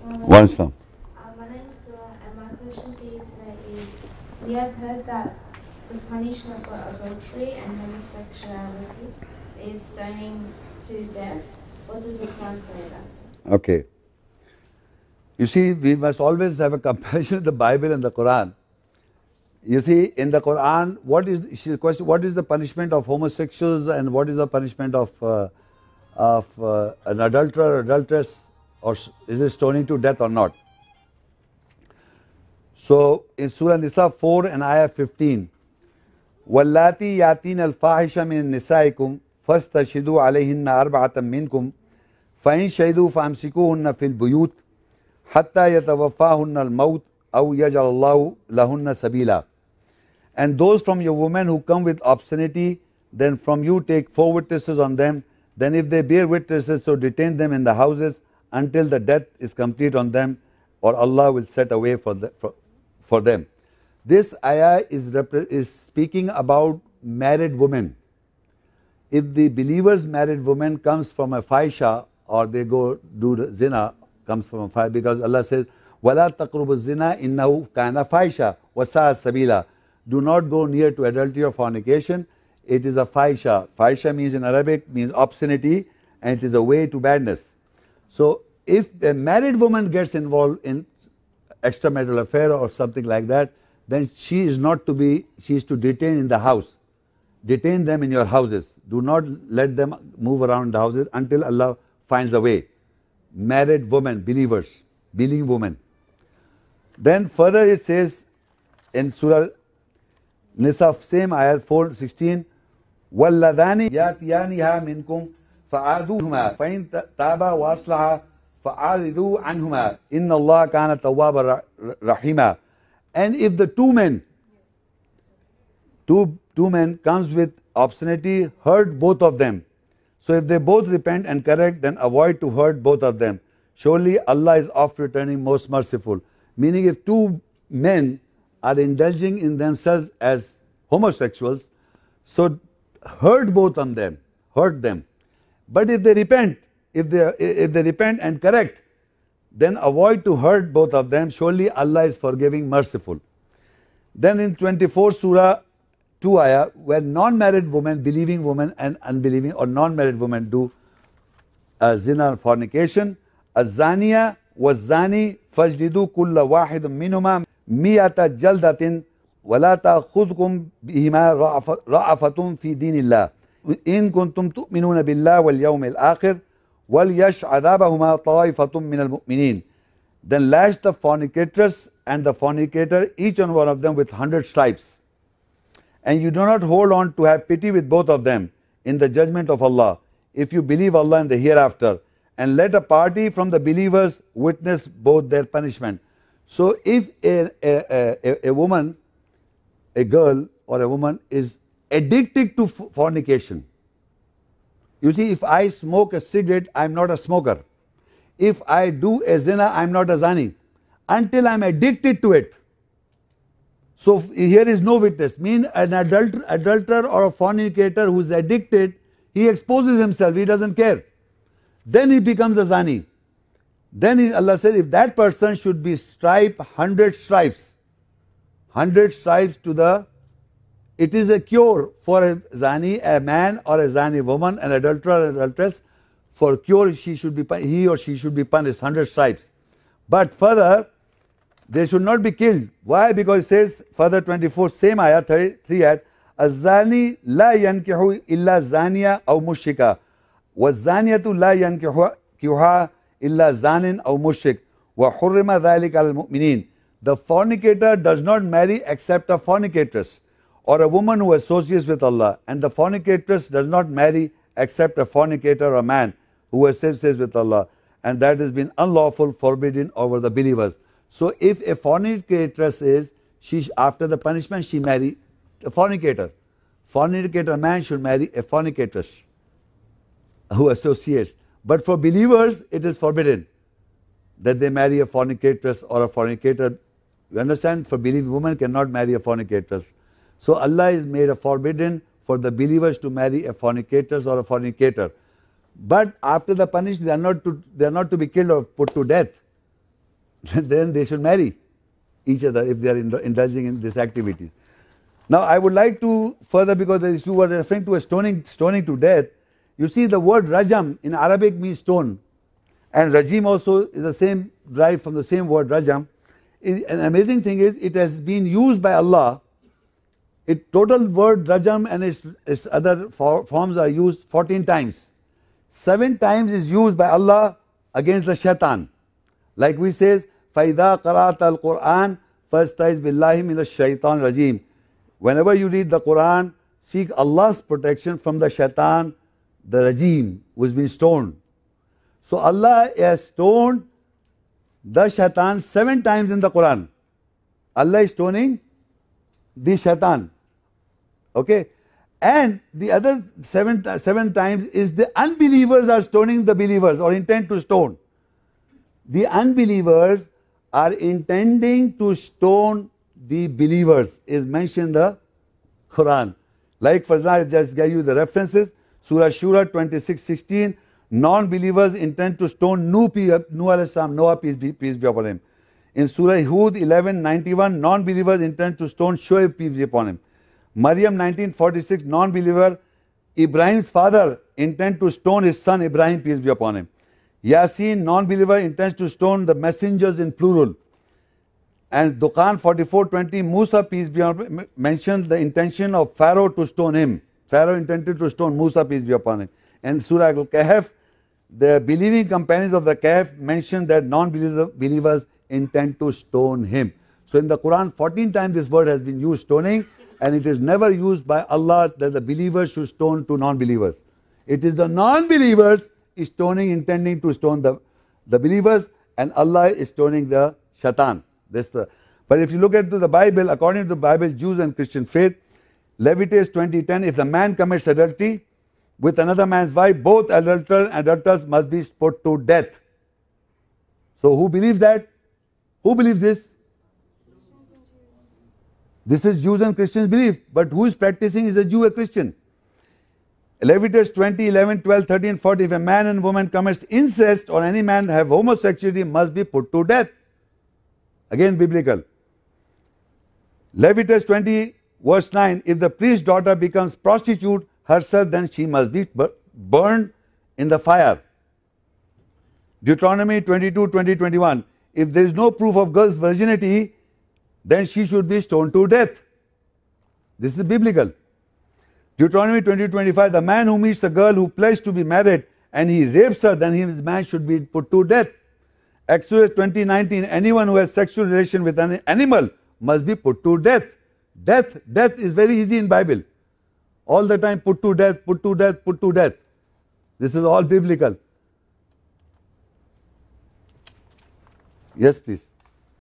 One Islam. My name is Dua, and my question for you today is: we have heard that the punishment for adultery and homosexuality is stoning to death. What does the Quran say about it? Okay. You see, we must always have a comparison with the Bible and the Quran. You see, in the Quran, what is the punishment of homosexuals and what is the punishment of an adulterer, adulteress, or is it stoning to death or not? So in Surah Nisa 4 and Ayah 15, وَاللَّاتِي يَأْتِينَ الْفَاحِشَ مِن نِسَائِكُمْ فَاسْتَشْهِدُوا عَلَيْهِنَّ أَرْبَعَةً مِنْكُمْ فَإِنْ شَهِدُوا فَأَمْسِكُوهُنَّ فِي الْبُيُوتِ حَتَّى يَتَوَفَّاهُنَّ الْمَوْتُ أَوْ يَجْعَلَ اللَّهُ لَهُنَّ سَبِيلًا. And those from your women who come with obscenity, then from you take 4 witnesses on them. Then if they bear witnesses, so detain them in the houses until the death is complete on them, or Allah will set a way for them. This ayah is speaking about married women. If the believer's married woman comes from a fahisha, or they go do the zina, comes from a fahisha, because Allah says, وَلَا تَقْرُبُ الزِّنَا إِنَّهُ كَانَ فَاحِشًا وَسَاءَ سَبِيلًا. Do not go near to adultery or fornication. It is a fahisha. Fahisha means in Arabic means obscenity, and it is a way to badness. So if a married woman gets involved in extramarital affair or something like that, then she is to detain in the house. Detain them in your houses. Do not let them move around the houses until Allah finds a way. Married women, believers, believing women. Then further it says in Surah Nisa, same ayat 4:16, وَالَّذَانِ يَأْتِيَانِهَا مِنْكُمْ فَآذُوهُمَا فَإِنْ تَابَا وَأَصْلَحَا فَأَعْرِضُوا عَنْهُمَا إِنَّ اللَّهَ كَانَ تَوَّابًا رَحِيمًا. And if the two men comes with obscenity, hurt both of them. So if they both repent and correct, then avoid to hurt both of them. Surely Allah is oft returning, most merciful. Meaning, if two men are indulging in themselves as homosexuals, so hurt both of them, hurt them. But if they repent, if they repent and correct, then avoid to hurt both of them. Surely Allah is forgiving, merciful. Then in 24 Surah 2 ayah, where non-married women, believing women and unbelieving or non-married women do zina or fornication, الزانية والزاني فاجلدوا كل واحد منهما مئة جلدة ولا تأخذكم بهما رأفة في دين الله إن كنتم تؤمنون بالله واليوم الآخر وليش عذابهما طائفة من المؤمنين. Then lash the fornicatress and the fornicator, each and one of them, with 100 stripes. And you do not hold on to have pity with both of them in the judgment of Allah, if you believe Allah in the hereafter, and let a party from the believers witness both their punishment. So if a woman, a girl or a woman is addicted to fornication, you see, if I smoke a cigarette, I am not a smoker. If I do a zina, I am not a zani, until I am addicted to it. So here is no witness. Mean an adulterer or a fornicator who is addicted, he exposes himself, he doesn't care. Then he becomes a zani. Then Allah says, if that person should be striped 100 stripes, 100 stripes to the, it is a cure for a zani, a man or a zani woman, an adulterer or adulteress. For cure, he or she should be punished 100 stripes. But further, they should not be killed. Why? Because it says further 24, same ayah, 33 ayat, الزاني لا ينكح إلا زانية أو مشركة والزانية لا ينكحها إلا زان أو مشرك وحرم ذلك على المؤمنين. The fornicator does not marry except a fornicatress or a woman who associates with Allah, and the fornicatress does not marry except a fornicator or a man who associates with Allah, and that has been unlawful, forbidden over the believers. So if a fornicatress is, after the punishment she marry a fornicator. Fornicator man should marry a fornicatress who associates. But for believers it is forbidden that they marry a fornicatress or a fornicator. You understand? For believing women cannot marry a fornicatress. So Allah has made a forbidden for the believers to marry a fornicatress or a fornicator. But after the punishment, they are not to be killed or put to death. then they should marry each other if they are indulging in these activities. Now I would like to further, because if you were referring to a stoning to death, you see the word rajam in Arabic means stone, and rajim also is the same, derived from the same word rajam. An amazing thing is it has been used by Allah. Total word rajam and its other forms are used 14 times. 7 times is used by Allah against the shaitan. Like we says, فَإِذَا قَرَأْتَ الْقُرْآنَ فَاسْتَعِذْ بِاللَّهِ مِنَ الشَّيْطَانِ الرَّجِيمِ. Whenever you read the Quran, seek Allah's protection from the shaitan, the rajim, who has been stoned. So Allah has stoned the shaitan 7 times in the Quran. Allah is stoning the shaitan. Okay? And the other 7 times is the unbelievers are stoning the believers, or intend to stone. The unbelievers are intending to stone the believers, is mentioned in the Quran. Like for example, I just gave you the references. Surah Shura 26:16. Non-believers intend to stone Noah alayhi salam, Noah peace be upon him. In Surah Hud 11:91, non-believers intend to stone Shoaib peace be upon him. Maryam 19:46, non-believer Ibrahim's father intend to stone his son Ibrahim peace be upon him. Yasin, non-believer intends to stone the messengers in plural. And Dukhan 44:20, Musa peace be upon him, mentioned the intention of Pharaoh to stone him. Pharaoh intended to stone Musa peace be upon him. And Surah Al-Kahf, the believing companions of the Kahf mentioned that non-believers intend to stone him. So in the Quran 14 times this word has been used, stoning, and it is never used by Allah that the believers should stone to non-believers. It is the non-believers is stoning, intending to stone the believers, and Allah is stoning the shaitan. But if you look at the Bible, according to the Bible, Jews and Christian faith, Leviticus 20:10, if the man commits adultery with another man's wife, both adulterers must be put to death. So who believes that? Who believes this? This is Jews and Christians belief, but who is practicing is a Jew, a Christian. Leviticus 20, 11, 12, 13, 40, if a man and woman commits incest or any man have homosexuality, must be put to death. Again biblical. Leviticus 20 verse 9, if the priest's daughter becomes prostitute herself, then she must be burned in the fire. Deuteronomy 22, 20, 21, if there is no proof of girl's virginity, then she should be stoned to death. This is biblical. Deuteronomy 20, 25, the man who meets a girl who pledged to be married and he rapes her, then his man should be put to death. Exodus 20, 19, anyone who has sexual relation with an animal must be put to death. Death is very easy in Bible. All the time put to death, put to death, put to death. This is all biblical. Yes, please.